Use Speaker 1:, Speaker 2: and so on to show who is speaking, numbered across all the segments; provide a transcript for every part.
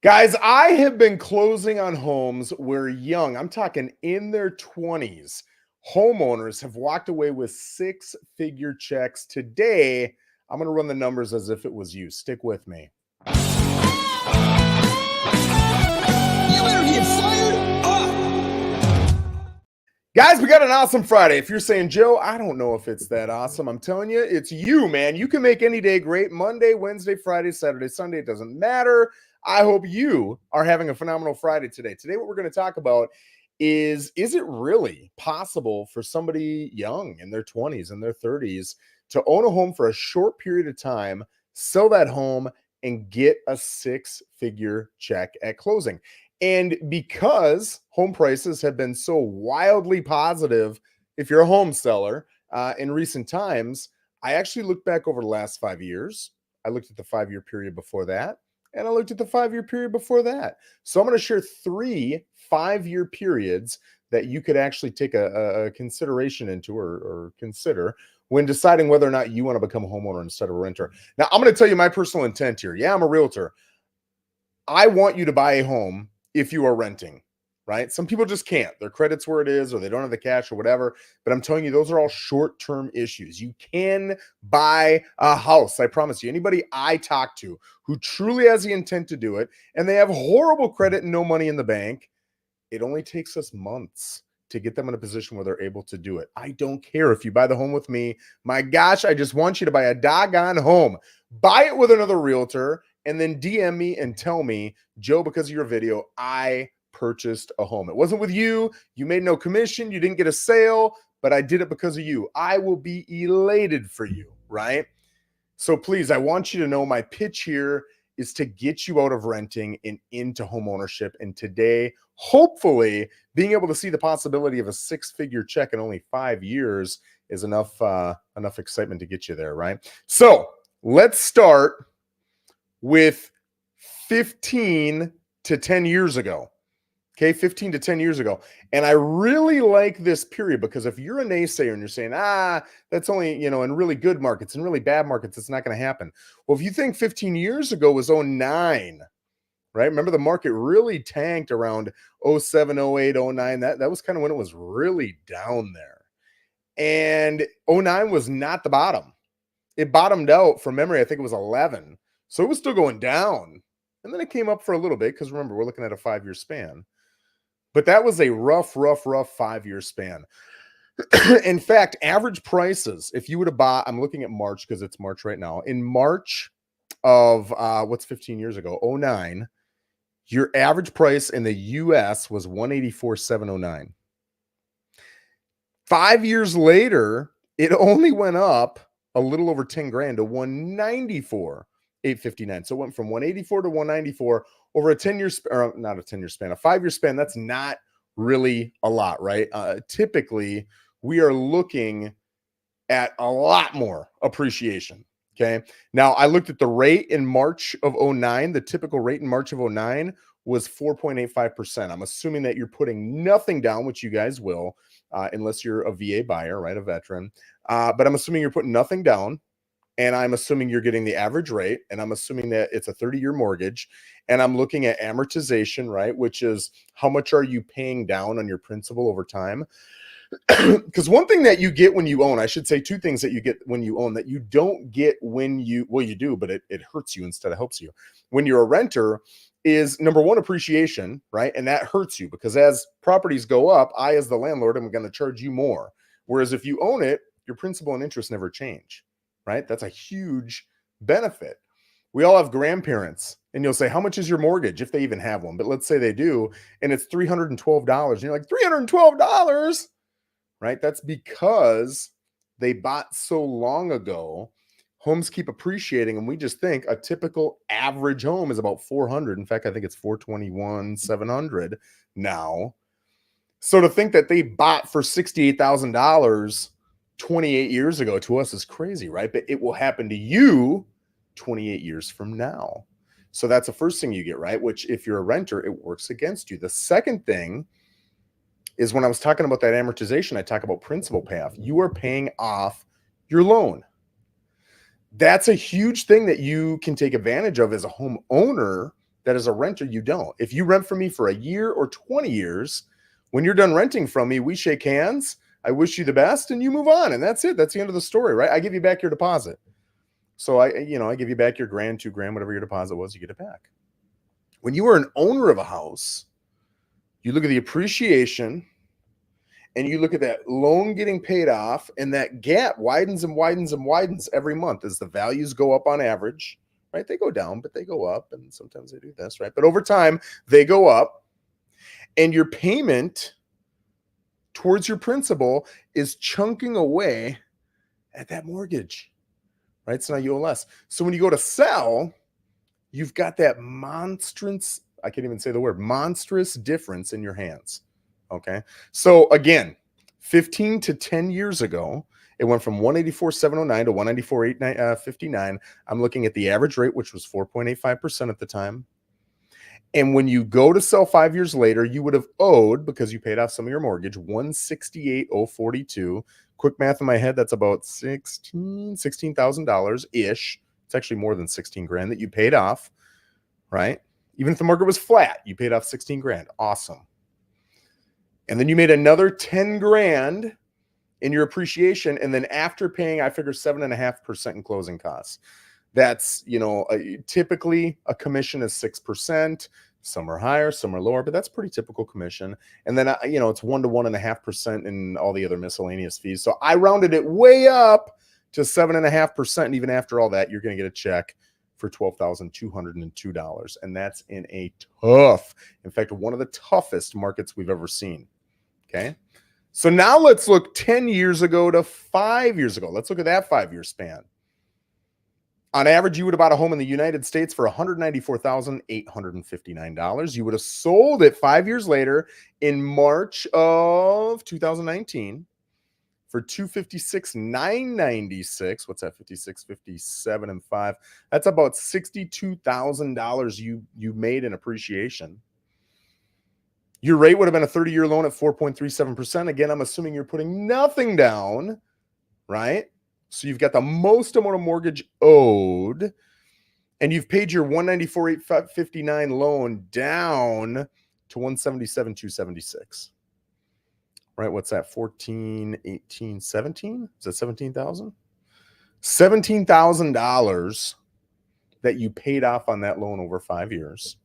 Speaker 1: Guys, I have been closing on homes where young, I'm talking in their 20s, homeowners have walked away with six-figure checks. Today, I'm going to run the numbers as if it was you. Stick with me.
Speaker 2: You better get fired up.
Speaker 1: Guys, we got an awesome Friday. If you're saying, Joe, I don't know if it's that awesome, I'm telling you, it's you, man. You can make any day great. Monday, Wednesday, Friday, Saturday, Sunday, it doesn't matter. I hope you are having a phenomenal Friday today. Today, what we're going to talk about is it really possible for somebody young in their 20s and their 30s to own a home for a short period of time, sell that home, and get a six-figure check at closing? And because home prices have been so wildly positive, if you're a home seller in recent times, I actually looked back over the last 5 years. I looked at the 5-year period before that, and I looked at the 5-year period before that. So I'm going to share 3 5-year periods that you could actually take a consideration into or consider when deciding whether or not you want to become a homeowner instead of a renter. Now, I'm going to tell you my personal intent here. Yeah, I'm a realtor. I want you to buy a home if you are renting, right? Some people just can't. Their credit's where it is, or they don't have the cash or whatever. But I'm telling you, those are all short-term issues. You can buy a house. I promise you. Anybody I talk to who truly has the intent to do it, and they have horrible credit and no money in the bank, it only takes us months to get them in a position where they're able to do it. I don't care if you buy the home with me. My gosh, I just want you to buy a doggone home. Buy it with another realtor, and then DM me and tell me, Joe, because of your video, I purchased a home. It wasn't with you. You made no commission. You didn't get a sale, but I did it because of you. I will be elated for you, right? So please, I want you to know my pitch here is to get you out of renting and into home ownership. And today, hopefully, being able to see the possibility of a six-figure check in only 5 years is enough excitement to get you there, right? So let's start with 15 to 10 years ago. Okay, 15 to 10 years ago. And I really like this period because if you're a naysayer and you're saying, that's only, in really good markets and really bad markets, it's not going to happen. Well, if you think 15 years ago was 09, right? Remember the market really tanked around 07, 08, 09. That was kind of when it was really down there. And 09 was not the bottom. It bottomed out from memory. I think it was 11. So it was still going down. And then it came up for a little bit because remember, we're looking at a 5-year span. But that was a rough 5-year span. In fact, average prices, if you would have bought, I'm looking at March because it's March right now. In March of what's 15 years ago, 09, your average price in the US was $184,709. 5 years later, it only went up a little over 10 grand to $194,859. So it went from 184 to 194 over a 10-year or not a 10-year span, a 5-year span. That's not really a lot, right? Typically, we are looking at a lot more appreciation. Okay. Now, I looked at the rate in March of 09. The typical rate in March of 09 was 4.85%. I'm assuming that you're putting nothing down, which you guys will, unless you're a VA buyer, right? A veteran. But I'm assuming you're putting nothing down. And I'm assuming you're getting the average rate, and I'm assuming that it's a 30-year mortgage, and I'm looking at amortization, right, which is how much are you paying down on your principal over time? Because one thing that you get when you own, I should say 2 things that you get when you own that you don't get when you do, but it hurts you instead of helps you. When you're a renter is, number one, appreciation, right? And that hurts you because as properties go up, I, as the landlord, am going to charge you more. Whereas if you own it, your principal and interest never change. Right? That's a huge benefit. We all have grandparents, and you'll say, how much is your mortgage? If they even have one, but let's say they do, and it's $312. And you're like, $312, right? That's because they bought so long ago. Homes keep appreciating, and we just think a typical average home is about 400. In fact, I think it's 421,700 now. So to think that they bought for $68,000 28 years ago to us is crazy, right? But it will happen to you 28 years from now. So that's the first thing you get, right? Which if you're a renter, it works against you. The second thing is when I was talking about that amortization, I talk about principal payoff. You are paying off your loan. That's a huge thing that you can take advantage of as a homeowner that as a renter, you don't. If you rent from me for a year or 20 years, when you're done renting from me, we shake hands. I wish you the best and you move on. And that's it. That's the end of the story, right? I give you back your deposit. So I give you back your grand, $2,000, whatever your deposit was, you get it back. When you are an owner of a house, you look at the appreciation and you look at that loan getting paid off, and that gap widens and widens and widens every month as the values go up on average, right? They go down, but they go up, and sometimes they do this, right? But over time, they go up, and your payment towards your principal is chunking away at that mortgage, right? So now you owe less. So when you go to sell, you've got that monstrous, I can't even say the word, monstrous difference in your hands. Okay. So again, 15 to 10 years ago, it went from 184,709 to 194,859. I'm looking at the average rate, which was 4.85% at the time. And when you go to sell 5 years later, you would have owed, because you paid off some of your mortgage, 168,042. Quick math in my head, that's about $16,000 ish. It's actually more than 16 grand that you paid off, right? Even if the market was flat, you paid off 16 grand. Awesome. And then you made another 10 grand in your appreciation. And then after paying, I figure 7.5% in closing costs. That's, typically a commission is 6%. Some are higher, some are lower, but that's pretty typical commission. And then, it's 1 to 1.5% in all the other miscellaneous fees. So I rounded it way up to 7.5%. And even after all that, you're going to get a check for $12,202. And that's in a tough, in fact, one of the toughest markets we've ever seen. Okay. So now let's look 10 years ago to 5 years ago. Let's look at that 5-year span. On average, you would have bought a home in the United States for $194,859. You would have sold it 5 years later in March of 2019 for $256,996. What's that? 56, 57, and 5. That's about $62,000 you made in appreciation. Your rate would have been a 30-year loan at 4.37%. Again, I'm assuming you're putting nothing down, right? So you've got the most amount of mortgage owed, and you've paid your $194,859 loan down to $177,276. Right? What's that? 14, 18, 17? Is that 17,000? $17,000 that you paid off on that loan over 5 years.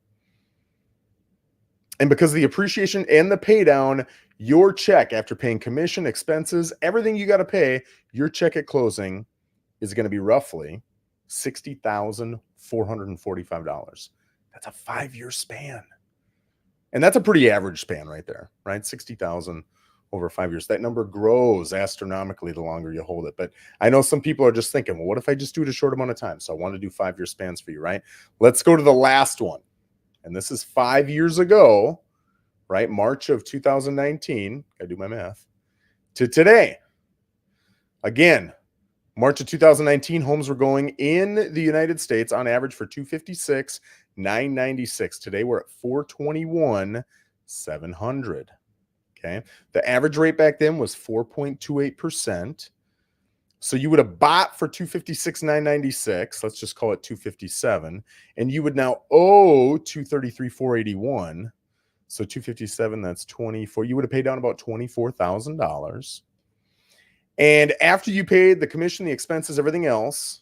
Speaker 1: And because of the appreciation and the pay down, your check after paying commission, expenses, everything you got to pay, your check at closing is going to be roughly $60,445. That's a 5-year span. And that's a pretty average span right there, right? 60,000 over 5 years. That number grows astronomically the longer you hold it. But I know some people are just thinking, well, what if I just do it a short amount of time? So I want to do 5-year spans for you, right? Let's go to the last one. And this is 5 years ago, right? March of 2019. I do my math. To today. Again, March of 2019, homes were going in the United States on average for $256,996. Today we're at $421,700. Okay. The average rate back then was 4.28%. So you would have bought for $256,996. Let's just call it $257,000, and you would now owe $233,481. So $257,000, that's 24. You would have paid down about $24,000. And after you paid the commission, the expenses, everything else,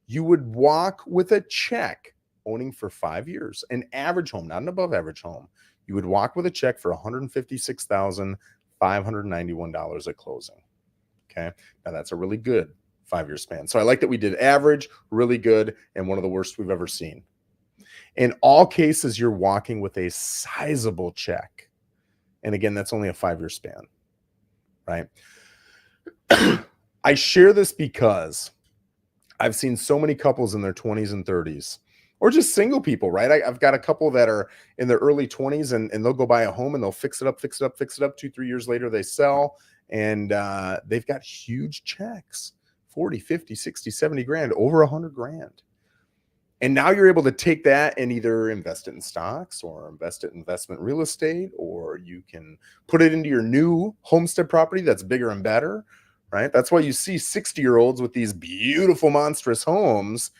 Speaker 1: you would walk with a check owning for 5 years, an average home, not an above average home. You would walk with a check for $156,591 at closing. Okay. Now that's a really good 5-year span. So I like that we did average, really good, and one of the worst we've ever seen. In all cases, you're walking with a sizable check. And again, that's only a 5-year span, right? I share this because I've seen so many couples in their 20s and 30s, or just single people, right? I've got a couple that are in their early 20s and they'll go buy a home and they'll fix it up. 2-3 years later, they sell. And they've got huge checks, 40, 50, 60, 70 grand, over 100 grand. And now you're able to take that and either invest it in stocks or invest it in investment real estate, or you can put it into your new homestead property that's bigger and better, right? That's why you see 60-year-olds with these beautiful, monstrous homes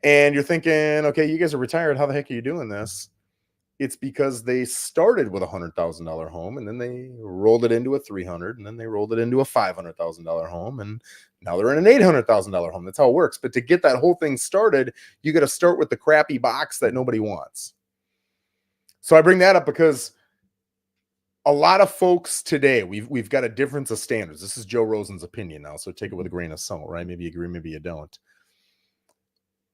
Speaker 1: And you're thinking, okay, you guys are retired. How the heck are you doing this? It's because they started with a $100,000 home, and then they rolled it into a 300, and then they rolled it into a $500,000 home, and now they're in an $800,000 home. That's how it works. But to get that whole thing started, you got to start with the crappy box that nobody wants. So I bring that up because a lot of folks today, we've got a difference of standards. This is Joe Rosen's opinion now, so take it with a grain of salt, right? Maybe you agree, maybe you don't.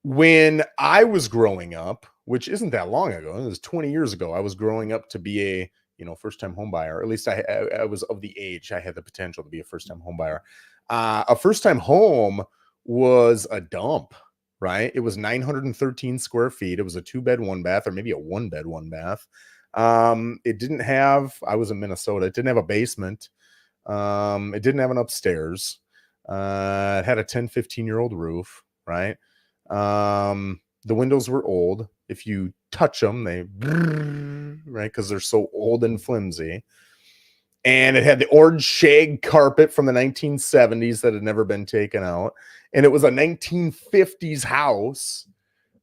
Speaker 1: When I was growing up, which isn't that long ago, it was 20 years ago, I was growing up to be a first-time home buyer. Or at least I was of the age I had the potential to be a first-time home buyer. A first-time home was a dump, right? It was 913 square feet. It was a 2-bed, 1-bath, or maybe a 1-bed, 1-bath. It didn't have, I was in Minnesota, it didn't have a basement. It didn't have an upstairs. It had a 10, 15-year-old roof, right? The windows were old. If you touch them, they right, because they're so old and flimsy. And it had the orange shag carpet from the 1970s that had never been taken out. And it was a 1950s house,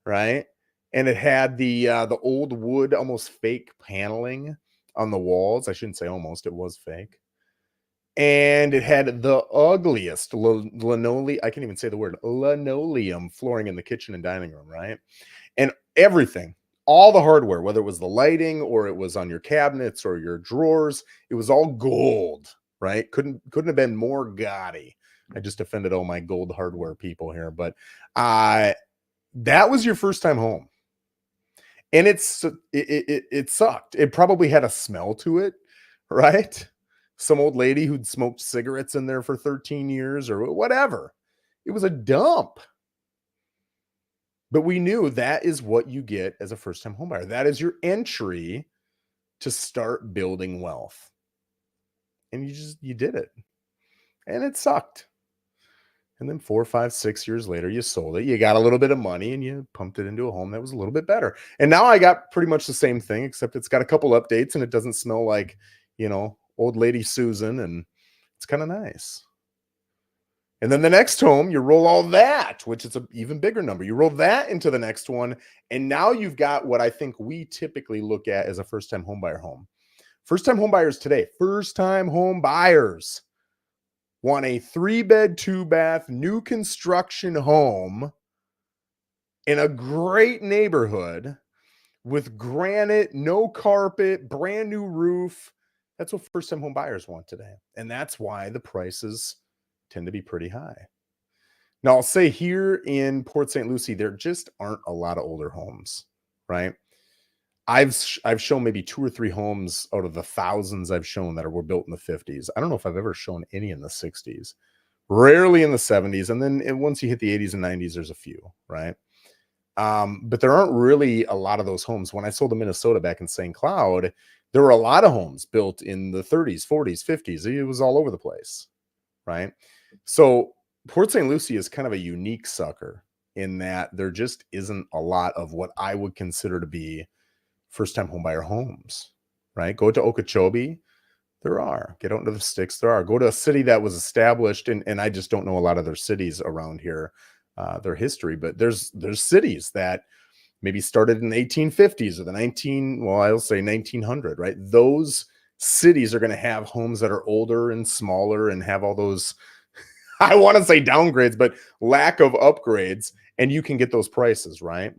Speaker 1: right? And it had the old wood, almost fake paneling on the walls. I shouldn't say almost, it was fake. And it had the ugliest linoleum, I can't even say the word, linoleum flooring in the kitchen and dining room, right? And everything, all the hardware, whether it was the lighting or it was on your cabinets or your drawers, it was all gold, right? Couldn't have been more gaudy. I just offended all my gold hardware people here, but that was your first time home. And it sucked. It probably had a smell to it, right? Some old lady who'd smoked cigarettes in there for 13 years or whatever. It was a dump. But we knew that is what you get as a first-time homebuyer. That is your entry to start building wealth. And you did it. And it sucked. And then 4, 5, 6 years later, you sold it. You got a little bit of money and you pumped it into a home that was a little bit better. And now I got pretty much the same thing, except it's got a couple updates and it doesn't smell like, old lady Susan, and it's kind of nice. And then the next home, you roll all that, which is an even bigger number. You roll that into the next one, and now you've got what I think we typically look at as a first-time homebuyer home. First-time homebuyers today, first-time home buyers want a 3-bed, 2-bath, new construction home in a great neighborhood with granite, no carpet, brand new roof. That's what first-time home buyers want today. And that's why the prices tend to be pretty high. Now, I'll say here in Port St. Lucie, there just aren't a lot of older homes, right? I've shown maybe 2 or 3 homes out of the thousands I've shown that were built in the 50s. I don't know if I've ever shown any in the 60s, rarely in the 70s. And then once you hit the 80s and 90s, there's a few, right? But there aren't really a lot of those homes. When I sold to Minnesota back in St. Cloud, there were a lot of homes built in the 30s, 40s, 50s. It was all over the place, right? So Port St. Lucie is kind of a unique sucker in that there just isn't a lot of what I would consider to be first-time homebuyer homes, right? Go to Okeechobee, there are. Get out into the sticks, there are. Go to a city that was established, and I just don't know a lot of their cities around here, their history, but there's cities that maybe started in the 1850s or I'll say 1900, right? Those cities are going to have homes that are older and smaller and have all those, I want to say downgrades, but lack of upgrades, and you can get those prices, right?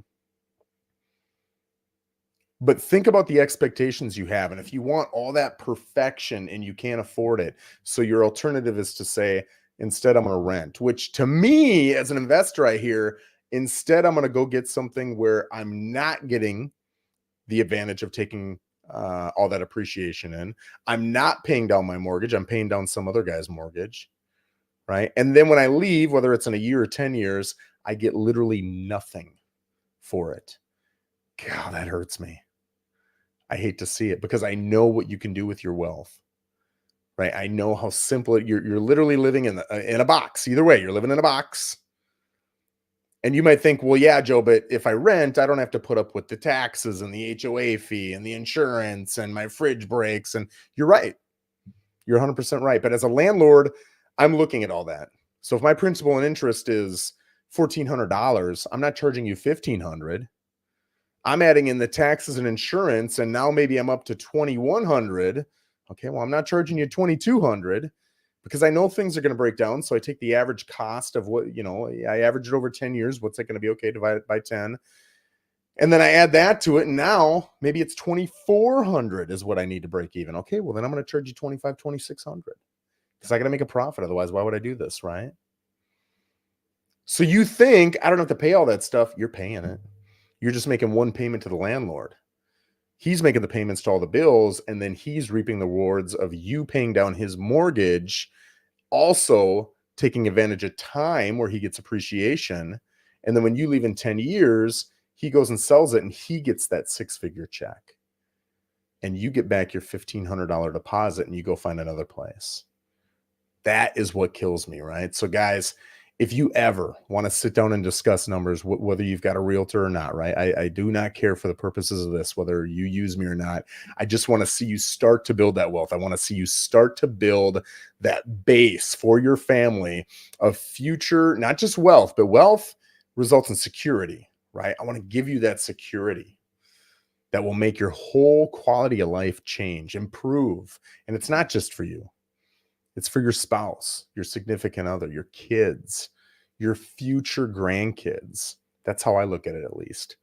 Speaker 1: But think about the expectations you have. And if you want all that perfection and you can't afford it, so your alternative is to say, instead, I'm going to rent, which to me, as an investor, I hear, instead, I'm going to go get something where I'm not getting the advantage of taking all that appreciation in. I'm not paying down my mortgage. I'm paying down some other guy's mortgage, right? And then when I leave, whether it's in a year or 10 years, I get literally nothing for it. God, that hurts me. I hate to see it because I know what you can do with your wealth, right? I know how simple you're literally living in a box. Either way, you're living in a box. And you might think, well, yeah, Joe, but if I rent, I don't have to put up with the taxes and the HOA fee and the insurance and my fridge breaks. And you're right. You're 100% right. But as a landlord, I'm looking at all that. So if my principal and interest is $1,400. I'm not charging you $1,500. I'm adding in the taxes and insurance, and now maybe I'm up to $2,100. Okay, well, I'm not charging you $2,200 because I know things are going to break down. So I take the average cost of what, I average it over 10 years. What's that going to be? Okay, divide it by 10. And then I add that to it. And now maybe it's 2,400 is what I need to break even. Okay, well, then I'm going to charge you 2,600 because I got to make a profit. Otherwise, why would I do this, right? So you think I don't have to pay all that stuff. You're paying it. You're just making one payment to the landlord. He's making the payments to all the bills, and then he's reaping the rewards of you paying down his mortgage, also taking advantage of time where he gets appreciation. And then when you leave in 10 years, he goes and sells it, and he gets that six-figure check. And you get back your $1,500 deposit, and you go find another place. That is what kills me, right? So guys, if you ever want to sit down and discuss numbers, whether you've got a realtor or not, right? I do not care for the purposes of this, whether you use me or not. I just want to see you start to build that wealth. I want to see you start to build that base for your family of future, not just wealth, but wealth results in security, right? I want to give you that security that will make your whole quality of life change, improve. And it's not just for you. It's for your spouse, your significant other, your kids, your future grandkids. That's how I look at it, at least.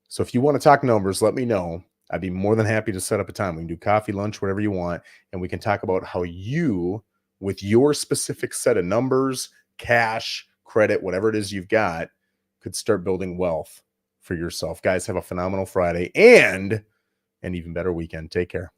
Speaker 1: So if you want to talk numbers, let me know. I'd be more than happy to set up a time. We can do coffee, lunch, whatever you want. And we can talk about how you, with your specific set of numbers, cash, credit, whatever it is you've got, could start building wealth for yourself. Guys, have a phenomenal Friday and an even better weekend. Take care.